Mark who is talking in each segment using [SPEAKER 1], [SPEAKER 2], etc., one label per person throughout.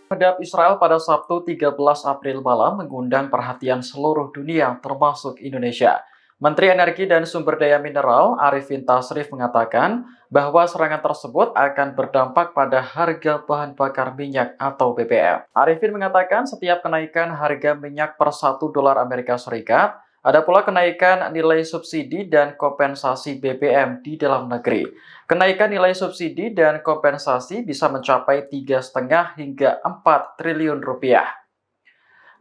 [SPEAKER 1] Terhadap Israel pada Sabtu 13 April malam mengundang perhatian seluruh dunia termasuk Indonesia. Menteri Energi dan Sumber Daya Mineral Arifin Tasrif mengatakan bahwa serangan tersebut akan berdampak pada harga bahan bakar minyak atau BBM. Arifin mengatakan setiap kenaikan harga minyak per $1 Amerika Serikat, ada pula kenaikan nilai subsidi dan kompensasi BBM di dalam negeri. Kenaikan nilai subsidi dan kompensasi bisa mencapai 3,5 hingga 4 triliun rupiah.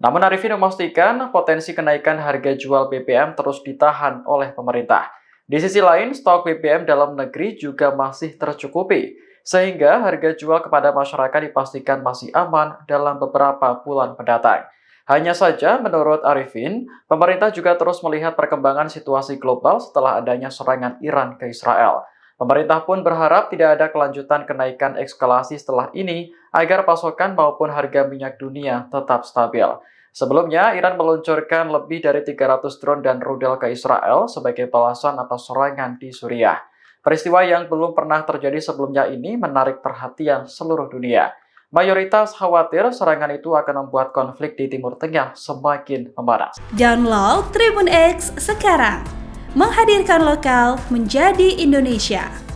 [SPEAKER 1] Namun Arifin memastikan potensi kenaikan harga jual BBM terus ditahan oleh pemerintah. Di sisi lain, stok BBM dalam negeri juga masih tercukupi, sehingga harga jual kepada masyarakat dipastikan masih aman dalam beberapa bulan mendatang. Hanya saja, menurut Arifin, pemerintah juga terus melihat perkembangan situasi global setelah adanya serangan Iran ke Israel. Pemerintah pun berharap tidak ada kelanjutan kenaikan eskalasi setelah ini agar pasokan maupun harga minyak dunia tetap stabil. Sebelumnya, Iran meluncurkan lebih dari 300 drone dan rudal ke Israel sebagai balasan atas serangan di Suriah. Peristiwa yang belum pernah terjadi sebelumnya ini menarik perhatian seluruh dunia. Mayoritas khawatir serangan itu akan membuat konflik di Timur Tengah semakin memanas.
[SPEAKER 2] Download Tribun X sekarang, menghadirkan lokal menjadi Indonesia.